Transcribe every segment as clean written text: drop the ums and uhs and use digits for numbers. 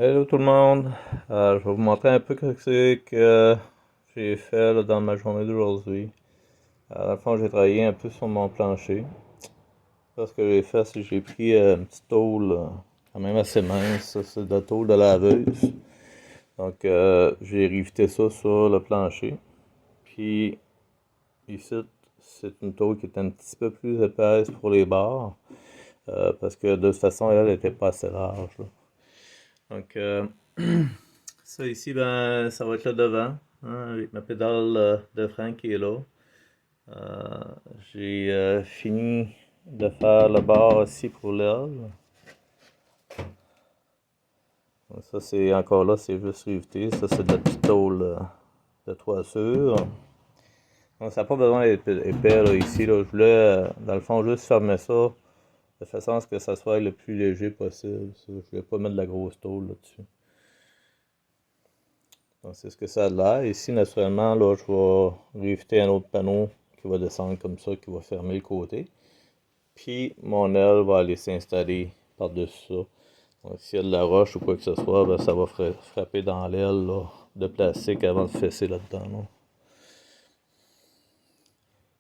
Hello tout le monde. Je vais vous montrer un peu ce que c'est que j'ai fait là, dans ma journée d'aujourd'hui. Dans le fond, j'ai travaillé un peu sur mon plancher. Là, ce que j'ai fait, c'est que j'ai pris une petite tôle quand même assez mince. Ça, c'est de la tôle de laveuse. Donc, j'ai rivité ça sur le plancher. Puis, ici, c'est une tôle qui est un petit peu plus épaisse pour les barres. Parce que de toute façon, elle n'était pas assez large, là. Donc, ça ici, ben, ça va être le devant, hein, avec ma pédale de frein qui est là. Euh, j'ai fini de faire le bord aussi pour l'aile. Ça, c'est encore là, c'est juste rivité. Ça, c'est de la petite tôle de toiture. Donc, ça n'a pas besoin d'être épais là, ici. Là. Je voulais, dans le fond, juste fermer ça de façon à ce que ça soit le plus léger possible. Ça. Je voulais pas mettre de la grosse tôle là-dessus. Donc, c'est ce que ça a l'air. Ici, naturellement, là, je vais riviter un autre panneau qui va descendre comme ça, qui va fermer le côté. Puis, mon aile va aller s'installer par-dessus ça. Donc, s'il y a de la roche ou quoi que ce soit, ben, ça va frapper dans l'aile là, de plastique avant de fesser là-dedans. Là.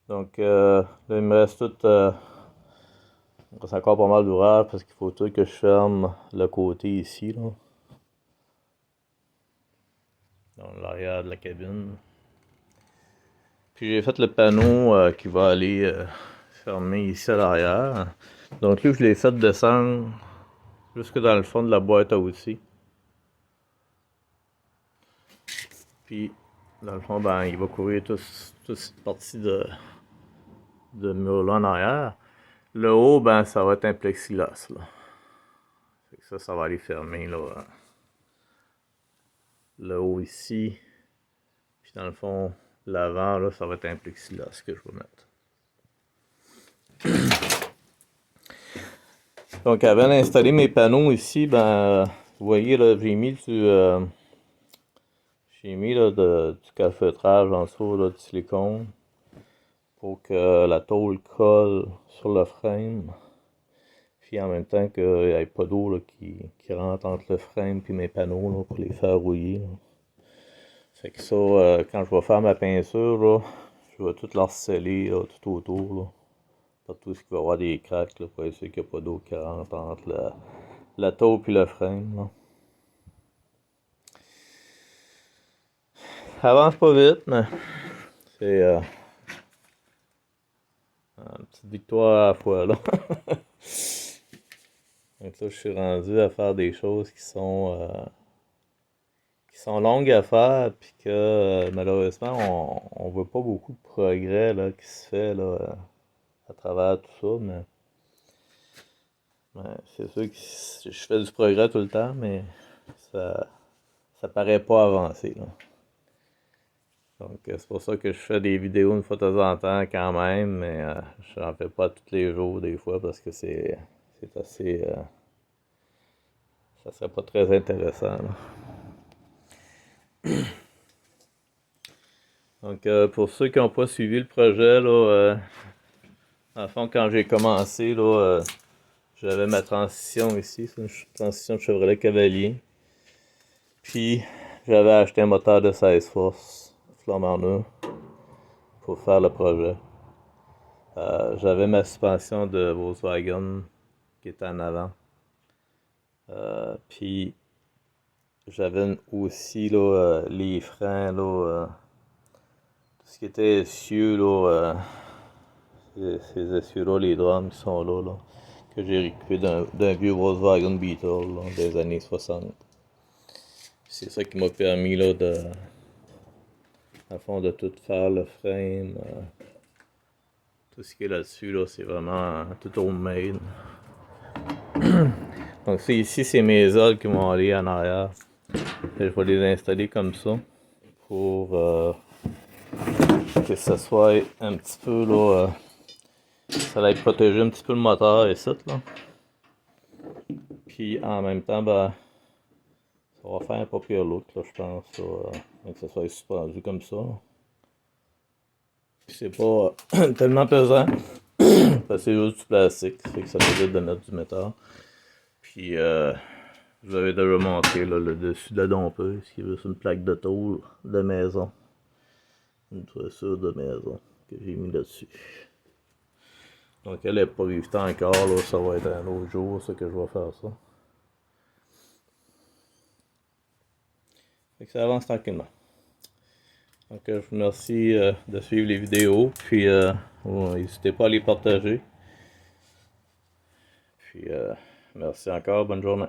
Donc, là, il me reste tout. Il me reste encore pas mal d'ouvrage parce qu'il faut tout que je ferme le côté ici, là. Dans l'arrière de la cabine. Puis j'ai fait le panneau qui va aller fermer ici à l'arrière. Donc lui, je l'ai fait descendre jusque dans le fond de la boîte à outils. Puis, dans le fond, ben, il va couvrir toute cette partie de mur-là en arrière. Le haut, ben, ça va être un plexiglas, là. Fait que ça va aller fermer, là. Le haut ici. Puis dans le fond, l'avant, là, ça va être un plexiglas que je vais mettre. Donc, avant d'installer mes panneaux ici, ben, vous voyez, là, j'ai mis là, du calfeutrage en dessous, là, du silicone, pour que la tôle colle sur le frame. Puis en même temps qu'il n'y ait pas d'eau qui rentre entre le frame et mes panneaux là, pour les faire rouiller. Là. Fait que ça, quand je vais faire ma peinture, là, je vais tout l'harceler là, tout autour. Là. Partout ce qu'il va y avoir des cracks là, pour essayer qu'il n'y a pas d'eau qui rentre entre la tôle et le frame. Là. Ça avance pas vite, mais c'est une petite victoire à la fois. Là. Donc là, je suis rendu à faire des choses qui sont longues à faire, puis que malheureusement, on voit pas beaucoup de progrès là, qui se fait là, à travers tout ça, mais ouais, c'est sûr que je fais du progrès tout le temps, mais ça, ça paraît pas avancer. Là. Donc c'est pour ça que je fais des vidéos une fois de temps en temps quand même, mais je n'en fais pas tous les jours des fois parce que c'est assez. Ça serait pas très intéressant. Là. Donc, pour ceux qui n'ont pas suivi le projet, là, en fond, quand j'ai commencé, là, j'avais ma transition ici, c'est une transition de Chevrolet Cavalier. Puis, j'avais acheté un moteur de 16 forces, flambant neuf, pour faire le projet. J'avais ma suspension de Volkswagen qui était en avant. Puis, j'avais aussi là, les freins, là, tout ce qui était essieux, là, ces essieux-là, les drums qui sont là, que j'ai récupéré d'un vieux Volkswagen Beetle là, des années 60. C'est ça qui m'a permis là, à fond, de tout faire le frame. Tout ce qui est là-dessus, là, c'est vraiment tout homemade. Donc ici, c'est mes ailes qui vont aller en arrière. Et je vais les installer comme ça pour que ça soit un petit peu là. Ça va protéger un petit peu le moteur et ça là. Puis en même temps, ben, ça va faire un pas pire look là, je pense. Que ça soit suspendu comme ça. Puis c'est pas tellement pesant. Parce que c'est juste du plastique. Ça fait que ça évite de mettre du métal. Puis Je vous avais déjà montré là, le dessus de la dompeuse, qui est juste une plaque de tôle de maison. Une toiture de maison que j'ai mis là-dessus. Donc elle est pas vivante encore, là, ça va être un autre jour ça, que je vais faire ça. Fait que ça avance tranquillement. Donc je vous remercie de suivre les vidéos, puis n'hésitez pas à les partager. Puis merci encore, bonne journée.